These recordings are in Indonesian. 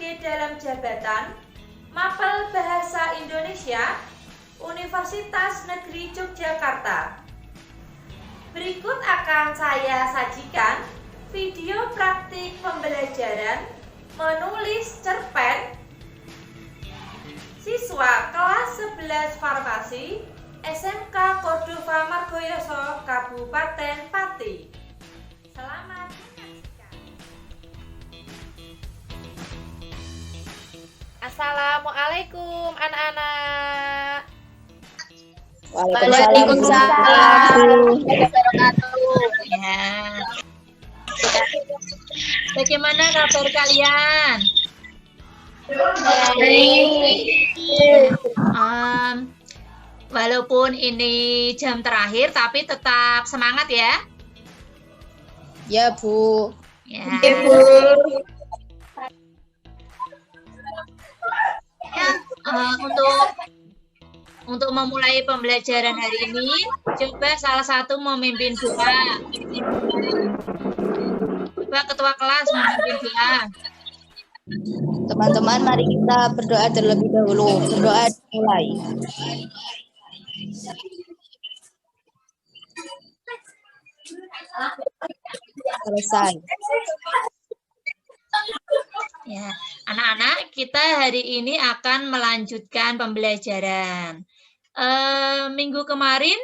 PhD dalam jabatan Mapel Bahasa Indonesia Universitas Negeri Yogyakarta. Berikut akan saya sajikan video praktik pembelajaran menulis cerpen siswa kelas 11 Farmasi SMK Cordova Margoyoso, Kabupaten Pati. Selamat menyaksikan. Assalamualaikum anak-anak. Waalaikumsalam. Ya. Bagaimana kabar kalian? Walaupun ini jam terakhir, tapi tetap semangat ya. Ya, Bu. Ya. Untuk memulai pembelajaran hari ini, coba salah satu memimpin doa. Coba ketua kelas memimpin doa. Teman-teman, mari kita berdoa terlebih dahulu. Berdoa dimulai. Selesai. Ya, anak-anak, kita hari ini akan melanjutkan pembelajaran. Minggu kemarin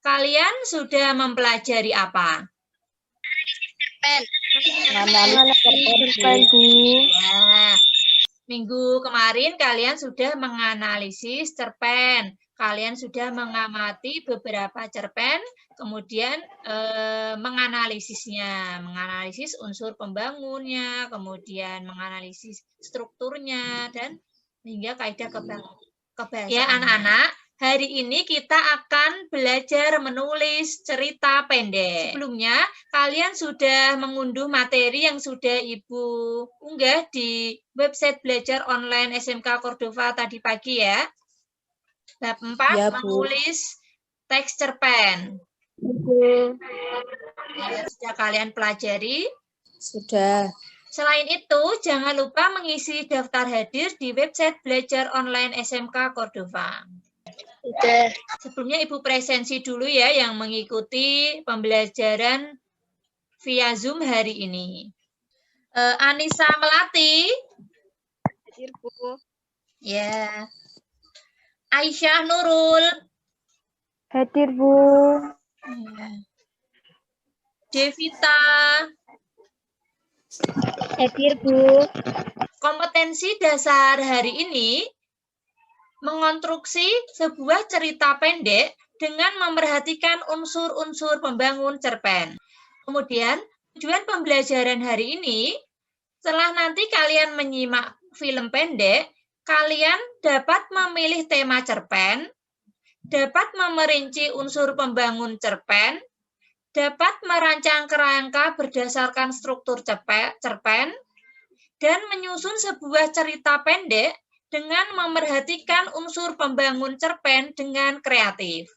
kalian sudah mempelajari apa? Ya, minggu kemarin kalian sudah menganalisis cerpen. Kalian sudah mengamati beberapa cerpen, kemudian menganalisis unsur pembangunnya, kemudian menganalisis strukturnya, dan hingga kaidah kebahasaan. Ya, anak-anak, hari ini kita akan belajar menulis cerita pendek. Sebelumnya, kalian sudah mengunduh materi yang sudah Ibu unggah di website belajar online SMK Cordova tadi pagi ya. Bab 4, ya, menulis teks cerpen. Ya, sudah kalian pelajari? Sudah. Selain itu, jangan lupa mengisi daftar hadir di website belajar online SMK Cordova. Sudah. Sebelumnya Ibu presensi dulu ya yang mengikuti pembelajaran via Zoom hari ini. Anissa Melati. Hadir, Bu. Ya. Aisyah Nurul. Hadir, Bu. Ya. Devita. Hadir, Bu. Kompetensi dasar hari ini mengonstruksi sebuah cerita pendek dengan memperhatikan unsur-unsur pembangun cerpen. Kemudian, tujuan pembelajaran hari ini, setelah nanti kalian menyimak film pendek, kalian dapat memilih tema cerpen, dapat memerinci unsur pembangun cerpen, dapat merancang kerangka berdasarkan struktur cerpen, dan menyusun sebuah cerita pendek dengan memerhatikan unsur pembangun cerpen dengan kreatif.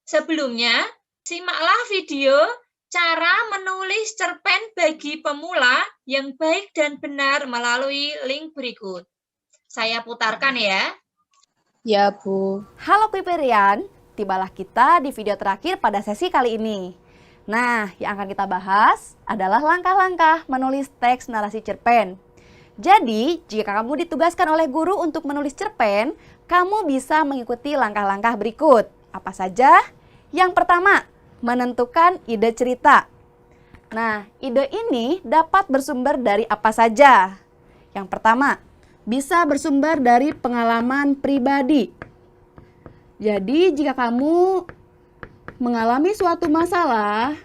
Sebelumnya, simaklah video cara menulis cerpen bagi pemula yang baik dan benar melalui link berikut. Saya putarkan ya. Ya, Bu. Halo Piperian, tibalah kita di video terakhir pada sesi kali ini. Nah, yang akan kita bahas adalah langkah-langkah menulis teks narasi cerpen. Jadi, jika kamu ditugaskan oleh guru untuk menulis cerpen, kamu bisa mengikuti langkah-langkah berikut. Apa saja? Yang pertama, menentukan ide cerita. Nah, ide ini dapat bersumber dari apa saja? Yang pertama, bisa bersumber dari pengalaman pribadi. Jadi, jika kamu mengalami suatu masalah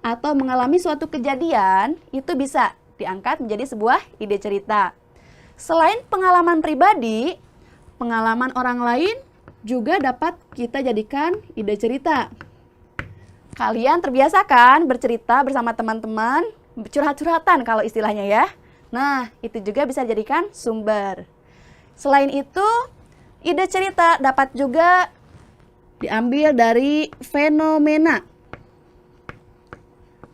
atau mengalami suatu kejadian, itu bisa diangkat menjadi sebuah ide cerita. Selain pengalaman pribadi, pengalaman orang lain juga dapat kita jadikan ide cerita. Kalian terbiasa kan bercerita bersama teman-teman, curhat-curhatan kalau istilahnya ya. Nah, itu juga bisa dijadikan sumber. Selain itu, ide cerita dapat juga diambil dari fenomena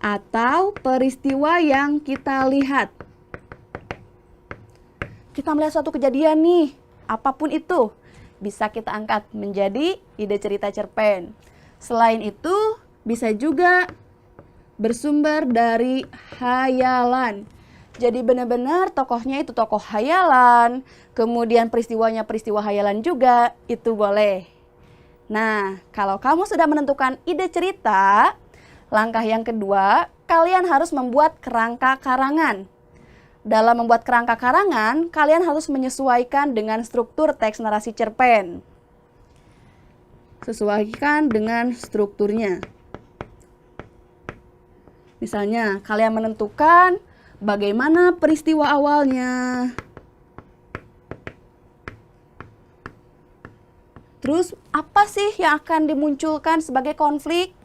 atau peristiwa yang kita lihat. Kita melihat suatu kejadian nih, apapun itu, bisa kita angkat menjadi ide cerita cerpen. Selain itu, bisa juga bersumber dari hayalan. Jadi benar-benar tokohnya itu tokoh hayalan, kemudian peristiwanya peristiwa hayalan juga, itu boleh. Nah, kalau kamu sudah menentukan ide cerita, langkah yang kedua, kalian harus membuat kerangka karangan. Dalam membuat kerangka karangan, kalian harus menyesuaikan dengan struktur teks narasi cerpen. Sesuaikan dengan strukturnya. Misalnya, kalian menentukan bagaimana peristiwa awalnya. Terus, apa sih yang akan dimunculkan sebagai konflik?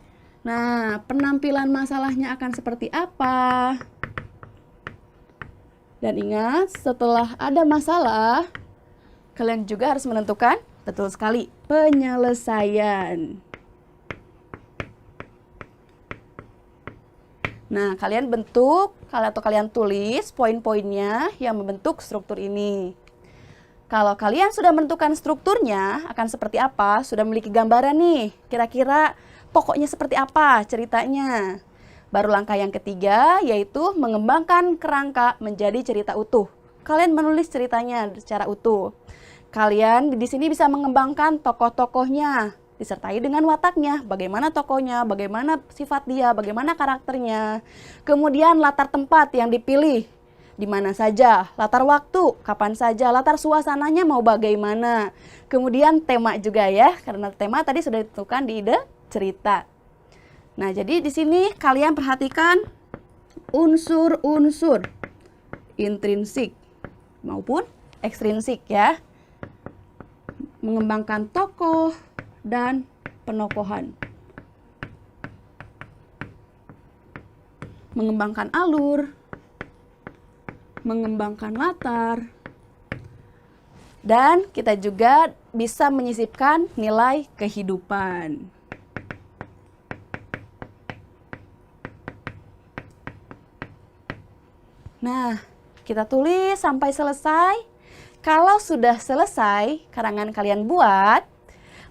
Nah, penampilan masalahnya akan seperti apa? Dan ingat, setelah ada masalah, kalian juga harus menentukan, betul sekali, penyelesaian. Nah, kalian bentuk atau kalian tulis poin-poinnya yang membentuk struktur ini. Kalau kalian sudah menentukan strukturnya akan seperti apa, sudah memiliki gambaran nih, kira-kira pokoknya seperti apa ceritanya. Baru langkah yang ketiga yaitu mengembangkan kerangka menjadi cerita utuh. Kalian menulis ceritanya secara utuh. Kalian di sini bisa mengembangkan tokoh-tokohnya, disertai dengan wataknya, bagaimana tokohnya, bagaimana sifat dia, bagaimana karakternya. Kemudian latar tempat yang dipilih, di mana saja, latar waktu, kapan saja, latar suasananya mau bagaimana. Kemudian tema juga ya, karena tema tadi sudah ditentukan di ide cerita. Nah, jadi di sini kalian perhatikan unsur-unsur intrinsik maupun ekstrinsik ya. Mengembangkan tokoh dan penokohan. Mengembangkan alur, mengembangkan latar, dan kita juga bisa menyisipkan nilai kehidupan. Nah, kita tulis sampai selesai. Kalau sudah selesai karangan kalian buat,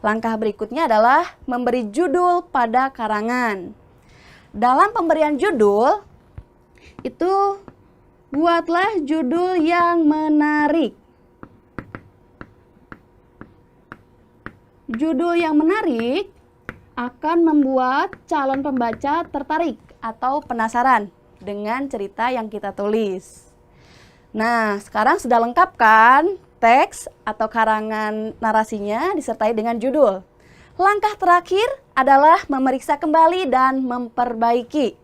langkah berikutnya adalah memberi judul pada karangan. Dalam pemberian judul, itu buatlah judul yang menarik. Judul yang menarik akan membuat calon pembaca tertarik atau penasaran dengan cerita yang kita tulis. Nah, sekarang sudah lengkap kan teks atau karangan narasinya disertai dengan judul. Langkah terakhir adalah memeriksa kembali dan memperbaiki.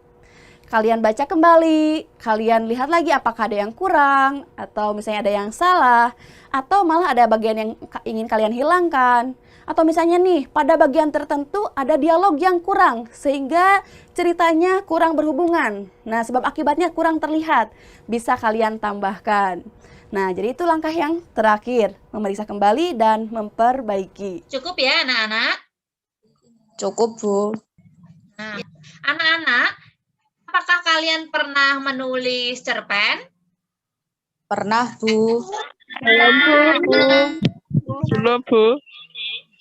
Kalian baca kembali, kalian lihat lagi apakah ada yang kurang, atau misalnya ada yang salah, atau malah ada bagian yang ingin kalian hilangkan. Atau misalnya nih, pada bagian tertentu ada dialog yang kurang, sehingga ceritanya kurang berhubungan. Nah, sebab akibatnya kurang terlihat, bisa kalian tambahkan. Nah, jadi itu langkah yang terakhir, memeriksa kembali dan memperbaiki. Cukup ya anak-anak? Cukup, Bu. Nah, anak-anak, apakah kalian pernah menulis cerpen? Pernah, Bu. Belum, Bu. Belum, Bu.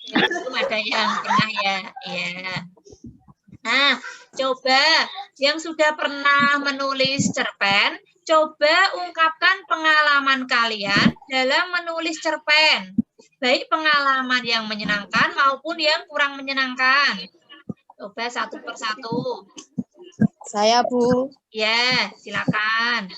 Ya, belum ada yang pernah ya. Ya. Nah, coba yang sudah pernah menulis cerpen, coba ungkapkan pengalaman kalian dalam menulis cerpen. Baik pengalaman yang menyenangkan maupun yang kurang menyenangkan. Coba satu persatu. Saya, Bu. Ya, silakan.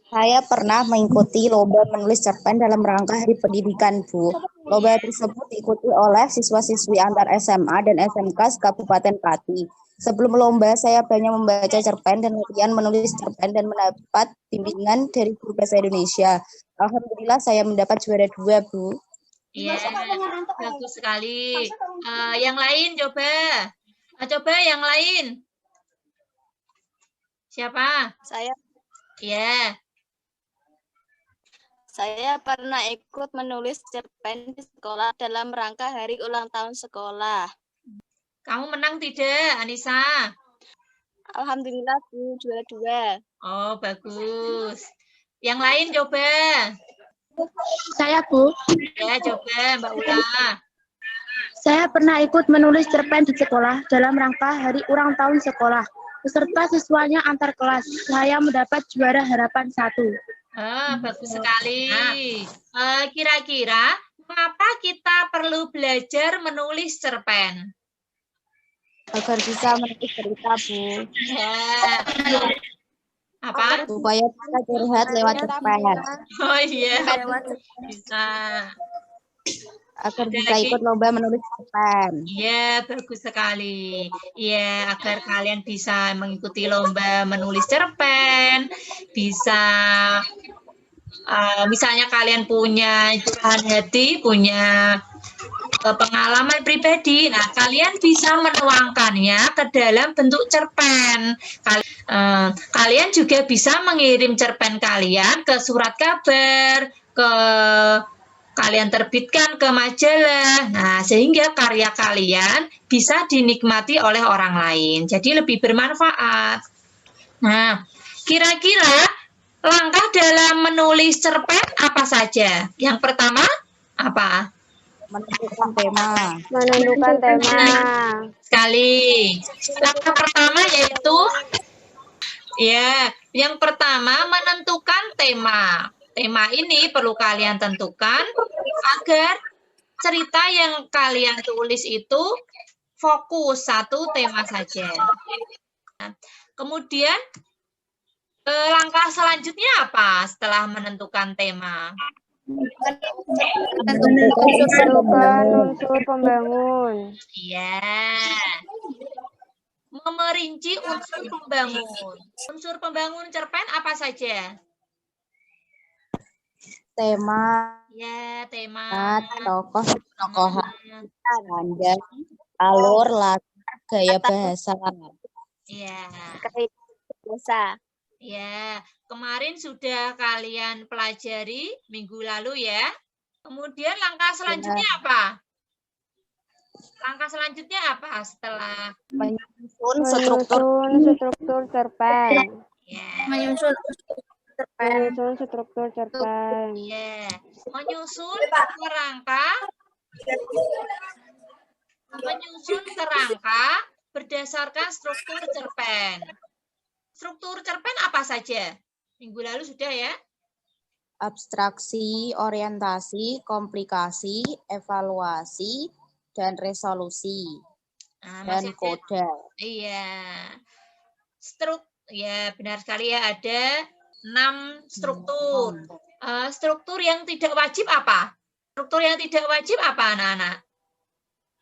Saya pernah mengikuti lomba menulis cerpen dalam rangka Hari Pendidikan, Bu. Lomba tersebut diikuti oleh siswa-siswi antar SMA dan SMK Kabupaten Pati. Sebelum lomba, saya banyak membaca cerpen dan latihan menulis cerpen dan mendapat bimbingan dari guru bahasa Indonesia. Alhamdulillah saya mendapat juara 2, Bu. Iya, bagus sekali. Yang lain coba. Coba yang lain. Siapa? Saya Ya. Saya pernah ikut menulis cerpen di sekolah dalam rangka hari ulang tahun sekolah. Kamu menang tidak, Anissa? Alhamdulillah Bu, juara 2. Oh, bagus. Yang lain coba. Saya Bu, Ya, coba Mbak Ula. saya pernah ikut menulis cerpen di sekolah dalam rangka hari ulang tahun sekolah. Beserta siswanya antar kelas. Saya mendapat juara harapan 1. Bagus sekali. Kira-kira mengapa kita perlu belajar menulis cerpen? Agar bisa menulis cerita, Bu. Ya. Apa? Supaya bisa curhat lewat cerpen. Oh iya, bisa. Agar Ada bisa lagi? ikut lomba menulis cerpen. Iya, bagus sekali. Iya, agar kalian bisa mengikuti lomba menulis cerpen, bisa misalnya kalian punya curahan hati, punya pengalaman pribadi, nah kalian bisa menuangkannya ke dalam bentuk cerpen. Kalian juga bisa mengirim cerpen kalian ke surat kabar, ke kalian terbitkan ke majalah. Nah, sehingga karya kalian bisa dinikmati oleh orang lain. Jadi lebih bermanfaat. Nah, kira-kira langkah dalam menulis cerpen apa saja? Yang pertama, apa? Menentukan tema. Menentukan tema. Sekali. Langkah pertama yaitu yang pertama menentukan tema. Tema ini perlu kalian tentukan agar cerita yang kalian tulis itu fokus satu tema saja. Kemudian langkah selanjutnya apa setelah menentukan tema? Menentukan unsur pembangun. Iya. Memerinci unsur pembangun. Unsur pembangun cerpen apa saja? Tema, Ya, tema. tokoh-tokohan, nada, alur, latar, gaya bahasa. Ya. Bahasa. Ya, kemarin sudah kalian pelajari minggu lalu ya. Kemudian langkah selanjutnya apa? Langkah selanjutnya apa setelah Menyusun struktur cerpen. ya, Menyusun struktur cerpen. ya, menyusun kerangka berdasarkan struktur cerpen. Struktur cerpen apa saja? Minggu lalu sudah ya? abstraksi, orientasi, komplikasi, evaluasi, dan resolusi, Nah, dan masih ada. kode. Iya. Ya benar sekali ya, ada 6 struktur. Struktur yang tidak wajib apa? Struktur yang tidak wajib apa anak-anak?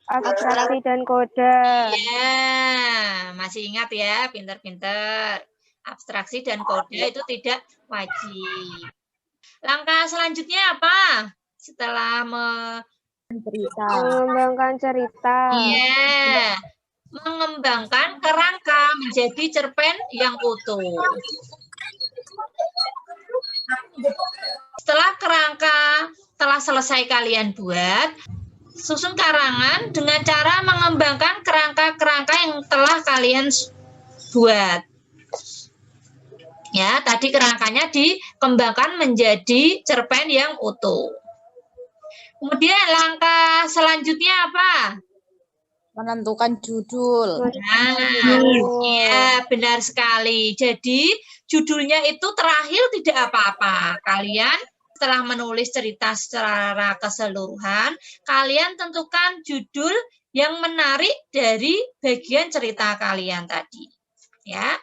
Abstraksi dan kode. Iya, masih ingat ya, pinter-pinter. Abstraksi dan kode itu tidak wajib. Langkah selanjutnya apa? Setelah Mengembangkan cerita. Iya, mengembangkan kerangka menjadi cerpen yang utuh. Setelah kerangka telah selesai kalian buat, susun karangan dengan cara mengembangkan kerangka-kerangka yang telah kalian buat. Ya, tadi kerangkanya dikembangkan menjadi cerpen yang utuh. Kemudian langkah selanjutnya apa? Menentukan judul. Nah, iya benar sekali. Jadi judulnya itu terakhir tidak apa-apa. Kalian setelah menulis cerita secara keseluruhan, kalian tentukan judul yang menarik dari bagian cerita kalian tadi. Ya.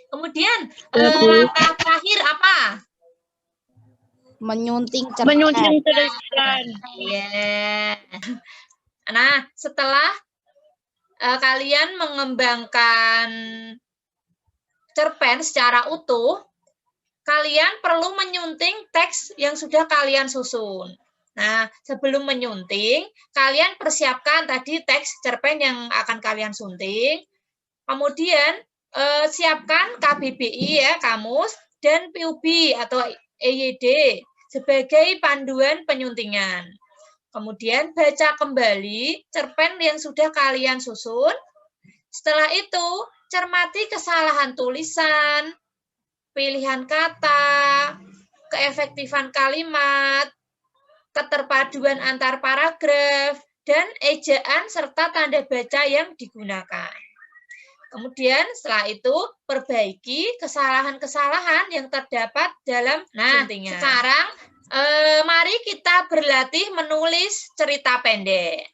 Kemudian langkah terakhir apa? Menyunting cerpen. Iya. Nah, setelah kalian mengembangkan cerpen secara utuh, kalian perlu menyunting teks yang sudah kalian susun. Nah, sebelum menyunting, kalian persiapkan tadi teks cerpen yang akan kalian sunting. Kemudian siapkan KBBI ya, kamus, dan PUB atau EYD sebagai panduan penyuntingan. Kemudian baca kembali cerpen yang sudah kalian susun Setelah itu, cermati kesalahan tulisan, pilihan kata, keefektifan kalimat, keterpaduan antar paragraf, dan ejaan serta tanda baca yang digunakan. Kemudian setelah itu perbaiki kesalahan-kesalahan yang terdapat dalam suntingan. Sekarang mari kita berlatih menulis cerita pendek.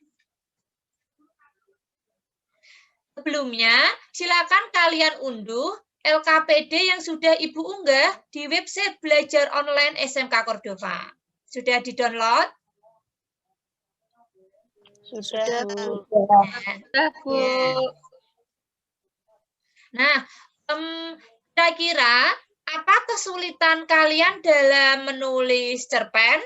Sebelumnya, silakan kalian unduh LKPD yang sudah Ibu unggah di website belajar online SMK Cordova. Sudah di-download? Sudah, Bu. Ya. Nah, kira-kira apa kesulitan kalian dalam menulis cerpen?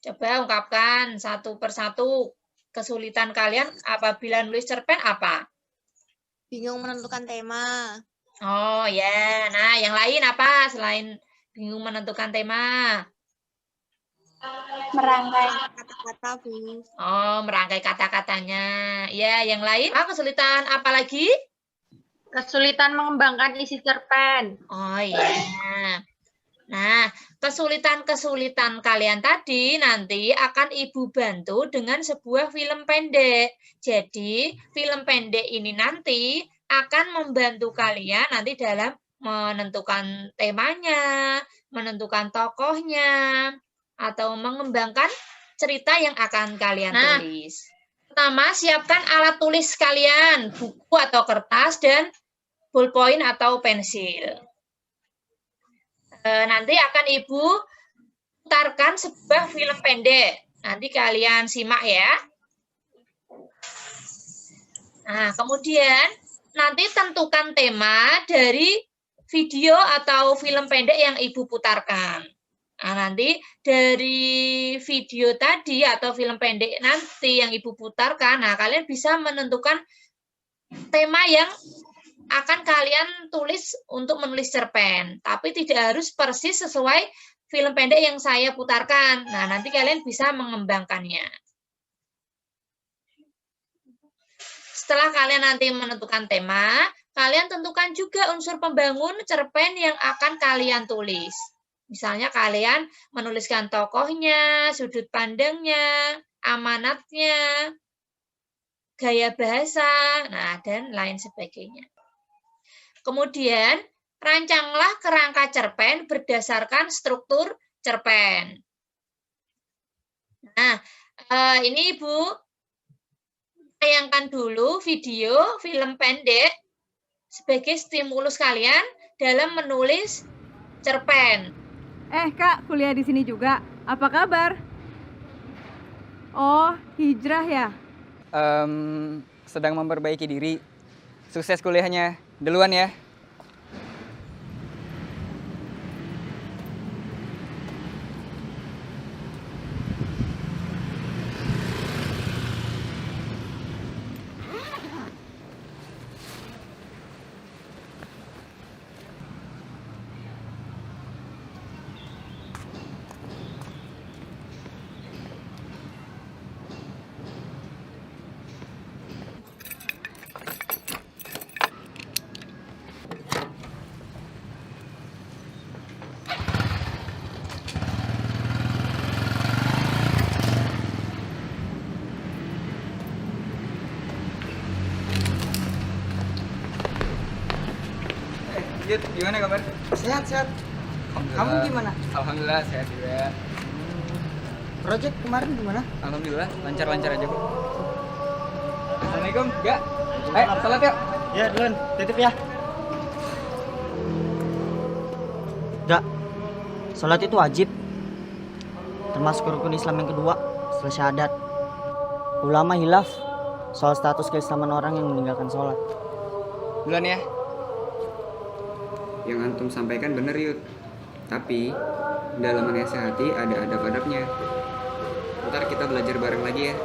Coba ungkapkan satu persatu. Kesulitan kalian apabila nulis cerpen apa? Bingung menentukan tema. Oh ya, nah yang lain apa selain bingung menentukan tema? Merangkai kata-kata, Bu. Oh, merangkai kata-katanya. Ya, yang lain? Kesulitan apa lagi? Kesulitan mengembangkan isi cerpen. Oh iya. Nah, kesulitan-kesulitan kalian tadi nanti akan Ibu bantu dengan sebuah film pendek. Jadi, film pendek ini nanti akan membantu kalian nanti dalam menentukan temanya, menentukan tokohnya, atau mengembangkan cerita yang akan kalian tulis. Pertama, siapkan alat tulis kalian, buku atau kertas, dan ballpoint atau pensil. Nanti akan Ibu putarkan sebuah film pendek. Nanti kalian simak ya. Nah, kemudian nanti tentukan tema dari video atau film pendek yang Ibu putarkan. Nah, nanti dari video tadi atau film pendek nanti yang Ibu putarkan, nah kalian bisa menentukan tema yang akan kalian tulis untuk menulis cerpen. Tapi tidak harus persis sesuai film pendek yang saya putarkan. Nah, nanti kalian bisa mengembangkannya. Setelah kalian nanti menentukan tema, kalian tentukan juga unsur pembangun cerpen yang akan kalian tulis. Misalnya kalian menuliskan tokohnya, sudut pandangnya, amanatnya, gaya bahasa, nah dan lain sebagainya. Kemudian, rancanglah kerangka cerpen berdasarkan struktur cerpen. Nah, ini Ibu tayangkan dulu video film pendek sebagai stimulus kalian dalam menulis cerpen. Kak, kuliah di sini juga. Apa kabar? Oh, hijrah ya? Sedang memperbaiki diri. Sukses kuliahnya. Duluan ya. Yud, gimana kabar? Sehat. Kamu gimana? Alhamdulillah sehat juga. Project kemarin gimana? Alhamdulillah lancar-lancar aja kok. Assalamualaikum. Ya. Salat yuk. Ya, duluan. Titip ya. Enggak. Salat itu wajib. Termasuk rukun Islam yang kedua setelah syahadat. Ulama hilaf soal status keislaman orang yang meninggalkan sholat. Duluan ya. Yang antum sampaikan bener Yud, tapi dalam menasihati ada adab-adabnya. Ntar kita belajar bareng lagi ya.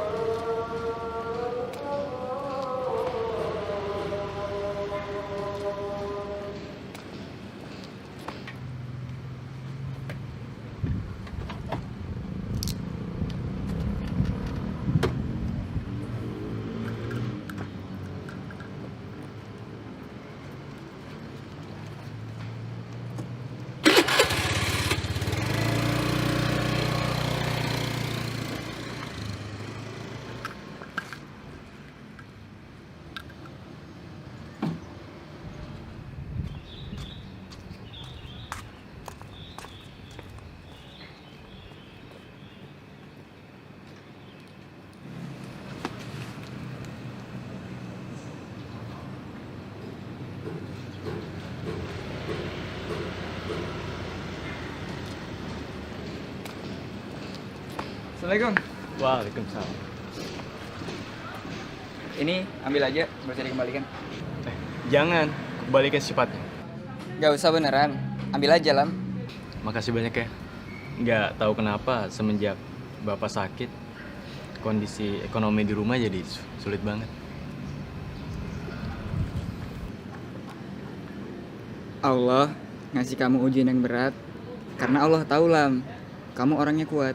Assalamualaikum. Waalaikumsalam. Ini ambil aja, nggak usah dikembalikan. Jangan, kembalikan sifatnya. Nggak usah beneran, ambil aja Lam. Makasih banyak ya. Nggak tahu kenapa semenjak Bapak sakit, kondisi ekonomi di rumah jadi sulit banget. Allah ngasih kamu ujian yang berat karena Allah tahu Lam, kamu orangnya kuat.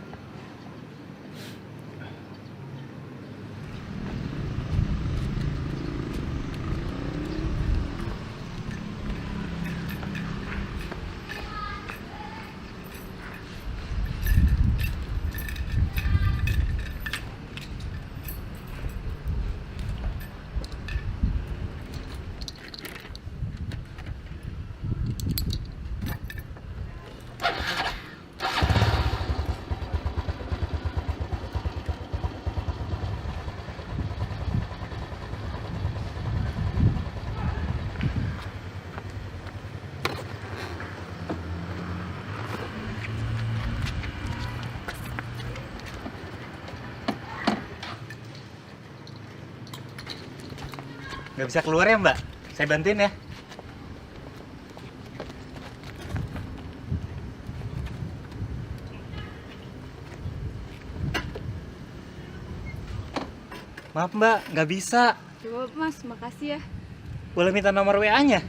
Nggak bisa keluar ya Mbak? Saya bantuin ya. Maaf Mbak, nggak bisa. Coba Mas, makasih ya. Boleh minta nomor WA-nya?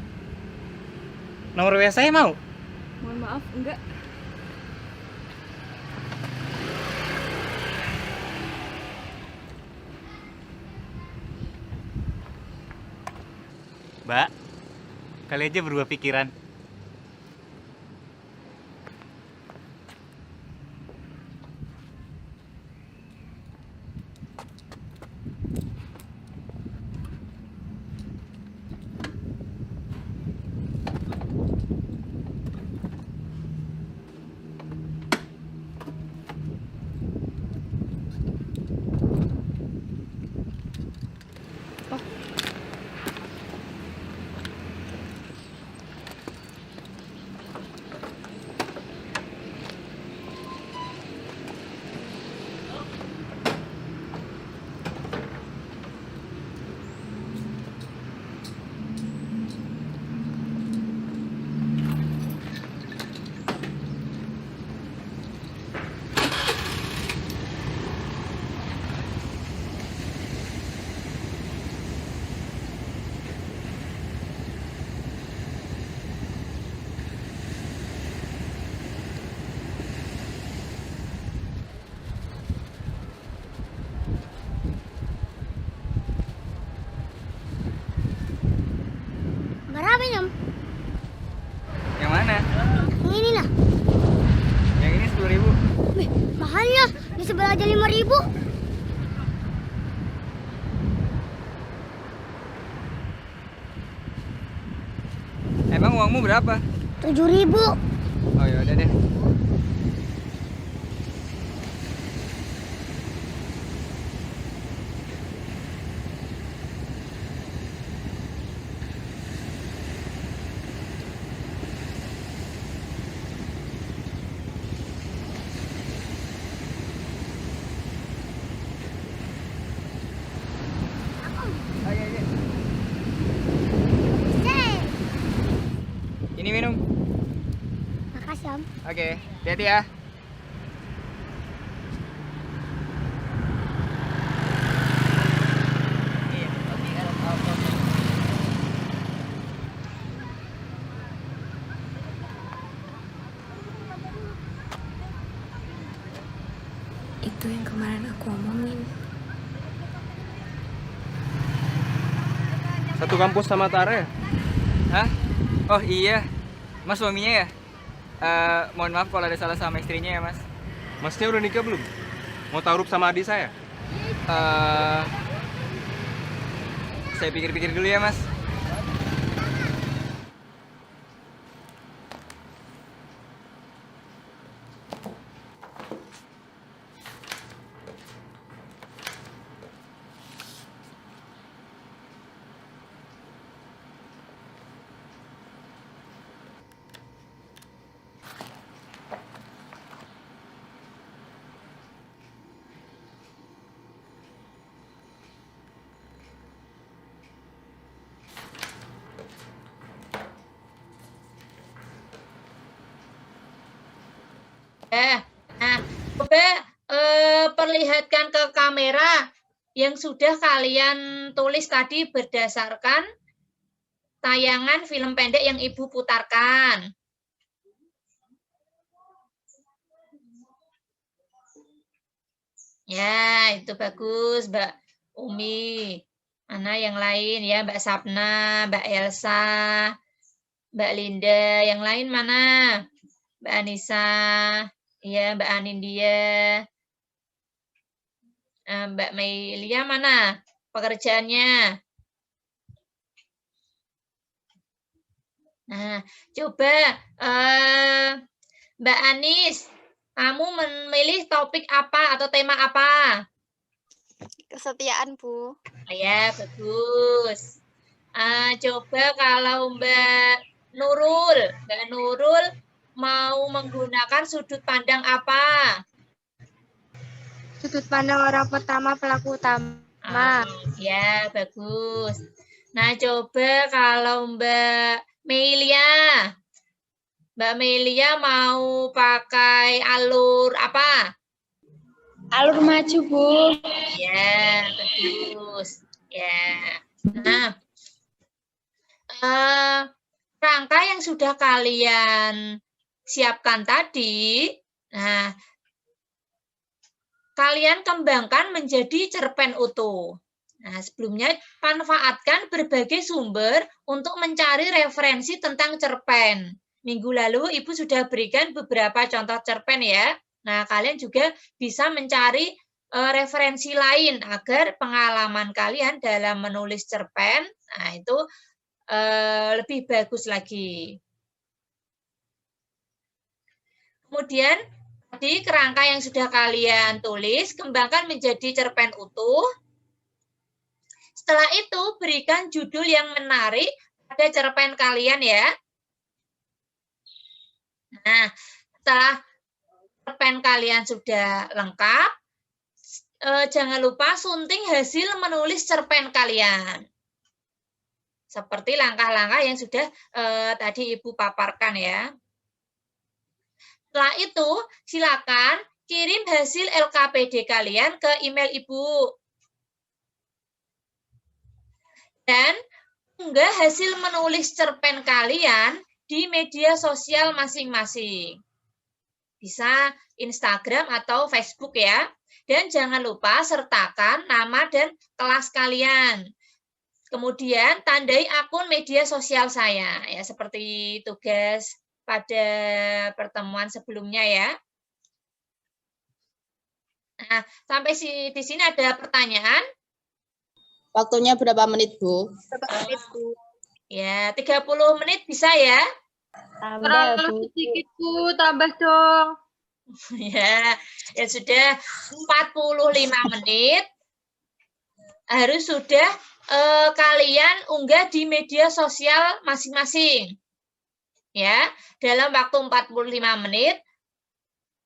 Nomor WA saya mau? Mohon maaf, enggak. Mbak, kali aja berubah pikiran. Berapa minum? Yang mana? Yang ini lah. Yang ini 10.000. Wih, mahalnya. Di sebelah aja 5.000. Emang uangmu berapa? 7.000. Oh ya udah deh. Ini minum. Makasih Om. Oke, hati-hati ya. Itu yang kemarin aku omongin. Satu kampus sama Tara ya? Hah? Oh iya, Mas suaminya ya? Mohon maaf kalau ada salah sama istrinya ya Mas. Masnya udah nikah belum? Mau taruh sama adik saya? Saya pikir-pikir dulu ya Mas. Nah, coba perlihatkan ke kamera yang sudah kalian tulis tadi berdasarkan tayangan film pendek yang Ibu putarkan. Ya, itu bagus, Mbak Umi. Mana yang lain ya, Mbak Sapna, Mbak Elsa, Mbak Linda. Yang lain mana? Mbak Anissa, ya, Mbak Anindya. Mbak Meilia mana pekerjaannya? Nah, coba Mbak Anis, kamu memilih topik apa atau tema apa? Kesetiaan, Bu. Ya, bagus. Coba kalau Mbak Nurul mau menggunakan sudut pandang apa? Sudut pandang orang pertama, pelaku utama. Ya, bagus. Nah, coba kalau Mbak Meilia mau pakai alur apa? Alur maju, Bu. Ya, bagus. Ya. Nah, rangka yang sudah kalian siapkan tadi, nah, kalian kembangkan menjadi cerpen utuh. Nah, sebelumnya manfaatkan berbagai sumber untuk mencari referensi tentang cerpen. Minggu lalu Ibu sudah berikan beberapa contoh cerpen ya. Nah, kalian juga bisa mencari referensi lain agar pengalaman kalian dalam menulis cerpen, nah itu lebih bagus lagi. Kemudian tadi kerangka yang sudah kalian tulis, kembangkan menjadi cerpen utuh. Setelah itu, berikan judul yang menarik pada cerpen kalian ya. Nah, setelah cerpen kalian sudah lengkap, jangan lupa sunting hasil menulis cerpen kalian. Seperti langkah-langkah yang sudah tadi Ibu paparkan ya. Setelah itu, silakan kirim hasil LKPD kalian ke email Ibu. Dan unggah hasil menulis cerpen kalian di media sosial masing-masing. Bisa Instagram atau Facebook ya. Dan jangan lupa sertakan nama dan kelas kalian. Kemudian tandai akun media sosial saya, ya seperti tugas pada pertemuan sebelumnya ya. Nah, sampai di sini ada pertanyaan? Waktunya berapa menit, Bu? Berapa menit, Bu? Ya, 30 menit bisa ya? Terlalu sedikit, Bu. Tambah dong. Ya sudah 45 menit. Harus sudah kalian unggah di media sosial masing-masing. Ya, dalam waktu 45 menit,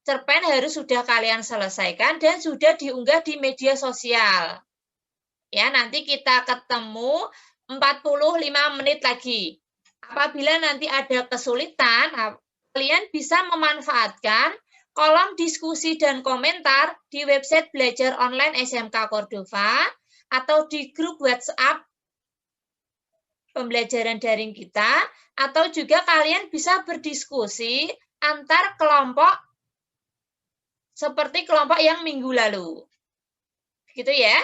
cerpen harus sudah kalian selesaikan dan sudah diunggah di media sosial. Ya, nanti kita ketemu 45 menit lagi. Apabila nanti ada kesulitan, kalian bisa memanfaatkan kolom diskusi dan komentar di website Belajar Online SMK Cordova atau di grup WhatsApp pembelajaran daring kita, atau juga kalian bisa berdiskusi antar kelompok seperti kelompok yang minggu lalu. Gitu ya.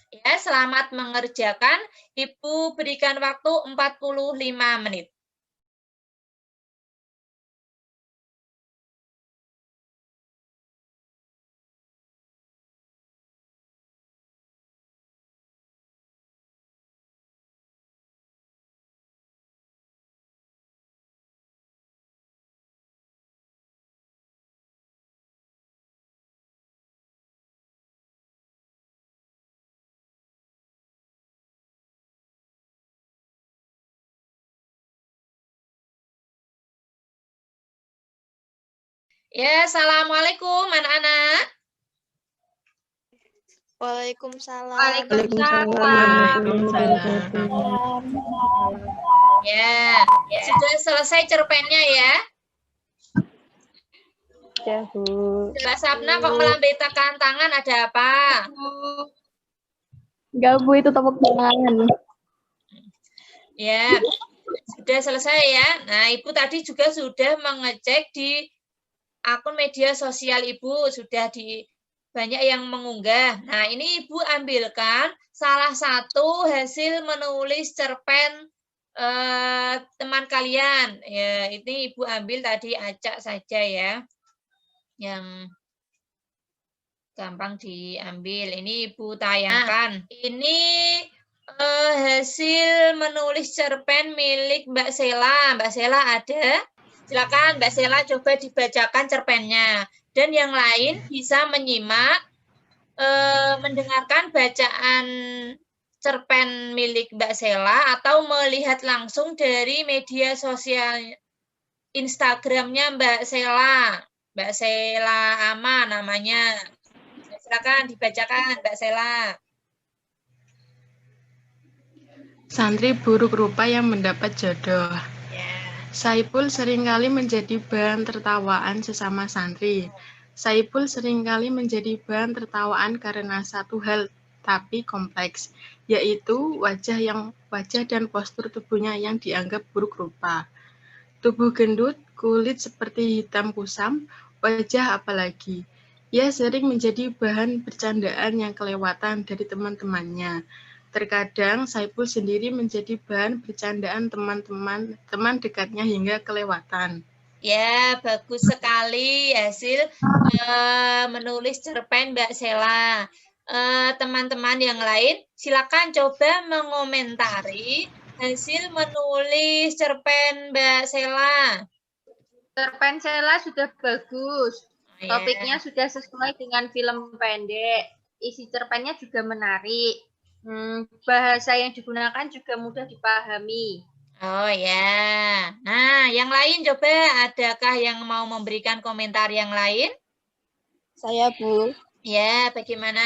Ya, selamat mengerjakan. Ibu berikan waktu 45 menit. Ya, assalamualaikum anak-anak. Waalaikumsalam. Ya, sudah selesai cerpennya ya. Sudah, Bu. Mbak Sapna kok melambaikan tangan, ada apa? Enggak, Bu, itu tepuk tangan. Ya, sudah selesai ya. Nah, Ibu tadi juga sudah mengecek di akun media sosial Ibu, sudah banyak yang mengunggah. Nah, ini Ibu ambilkan salah satu hasil menulis cerpen teman kalian. Ya, ini Ibu ambil tadi, acak saja ya. Yang gampang diambil. Ini Ibu tayangkan. Ini hasil menulis cerpen milik Mbak Sela. Mbak Sela ada? Silakan Mbak Sela coba dibacakan cerpennya. Dan yang lain bisa menyimak, mendengarkan bacaan cerpen milik Mbak Sela atau melihat langsung dari media sosial Instagramnya Mbak Sela. Mbak Sela Ama namanya. Silakan dibacakan Mbak Sela. Santri buruk rupa yang mendapat jodoh. Saipul seringkali menjadi bahan tertawaan sesama santri. Saipul seringkali menjadi bahan tertawaan karena satu hal tapi kompleks, yaitu wajah dan postur tubuhnya yang dianggap buruk rupa. Tubuh gendut, kulit seperti hitam kusam, wajah apalagi. Ia sering menjadi bahan bercandaan yang kelewatan dari teman-temannya. Terkadang Saipul sendiri menjadi bahan bercandaan teman dekatnya hingga kelewatan. Ya, bagus sekali hasil menulis cerpen Mbak Sela. Teman-teman yang lain, silakan coba mengomentari hasil menulis cerpen Mbak Sela. Cerpen Sela sudah bagus. Topiknya sudah sesuai dengan film pendek. Isi cerpennya juga menarik. Bahasa yang digunakan juga mudah dipahami. Oh ya. Nah, yang lain coba adakah yang mau memberikan komentar yang lain? Saya, Bu. Ya, bagaimana?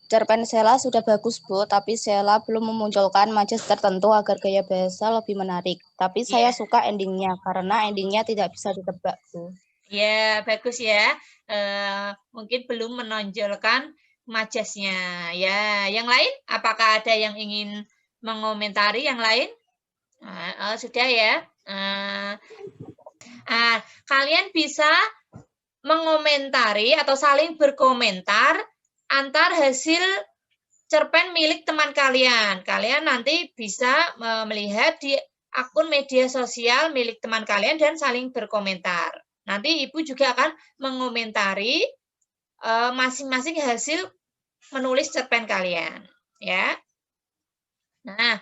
Cerpen Sela sudah bagus, Bu, tapi Sela belum memunculkan majas tertentu agar gaya bahasa lebih menarik. Tapi saya suka endingnya, karena endingnya tidak bisa ditebak, Bu. Ya, bagus ya. Mungkin belum menonjolkan majasnya. Ya, yang lain? Apakah ada yang ingin mengomentari yang lain? Sudah ya. Kalian bisa mengomentari atau saling berkomentar antar hasil cerpen milik teman kalian. Kalian nanti bisa melihat di akun media sosial milik teman kalian dan saling berkomentar. Nanti Ibu juga akan mengomentari masing-masing hasil menulis cerpen kalian, ya. Nah,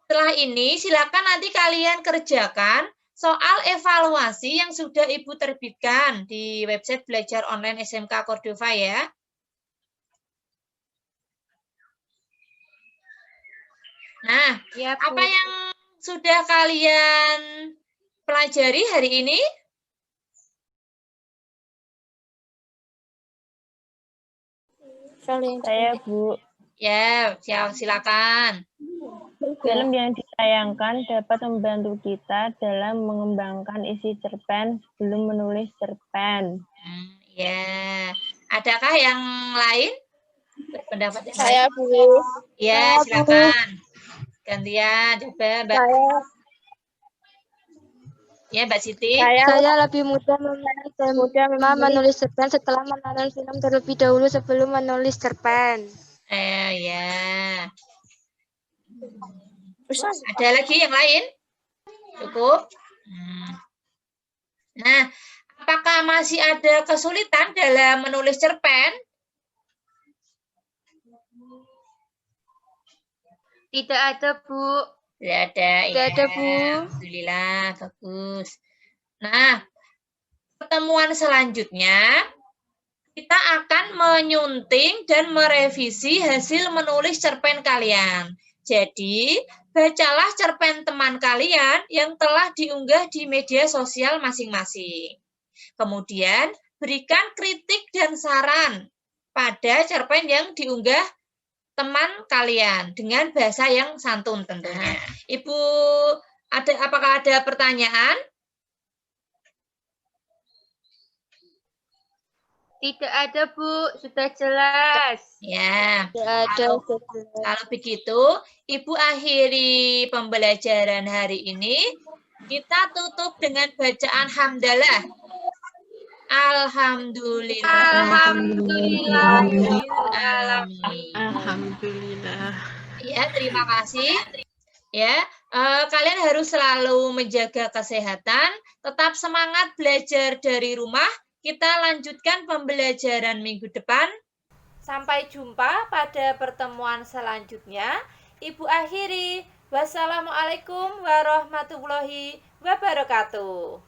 setelah ini silakan nanti kalian kerjakan soal evaluasi yang sudah Ibu terbitkan di website Belajar Online SMK Cordova ya. Nah, ya, apa yang sudah kalian pelajari hari ini? Saya, Bu. Ya, silakan. Film yang ditayangkan dapat membantu kita dalam mengembangkan isi cerpen sebelum menulis cerpen. Ya, adakah yang lain? Berpendapat yang Saya, lain? Bu. Ya, silakan. Gantian, coba Mbak. Ya, Mbak Siti. Saya lebih mudah menulis cerpen setelah menonton film terlebih dahulu sebelum menulis cerpen. Ya. Ada lagi yang lain? Cukup? Nah, apakah masih ada kesulitan dalam menulis cerpen? Tidak ada, Bu. Tidak ada. Tidak ada, Bu. Alhamdulillah, bagus. Nah, pertemuan selanjutnya kita akan menyunting dan merevisi hasil menulis cerpen kalian. Jadi, bacalah cerpen teman kalian yang telah diunggah di media sosial masing-masing. Kemudian, berikan kritik dan saran pada cerpen yang diunggah teman kalian dengan bahasa yang santun tentunya. 对。 Ibu, apakah ada pertanyaan? Tidak ada, Bu. Sudah jelas. Ya. Tidak ada. Kalau begitu, Ibu akhiri pembelajaran hari ini. Kita tutup dengan bacaan hamdalah. Alhamdulillah. Alhamdulillah. Ya, terima kasih. Ya, kalian harus selalu menjaga kesehatan, tetap semangat belajar dari rumah. Kita lanjutkan pembelajaran minggu depan. Sampai jumpa pada pertemuan selanjutnya. Ibu akhiri. Wassalamualaikum warahmatullahi wabarakatuh.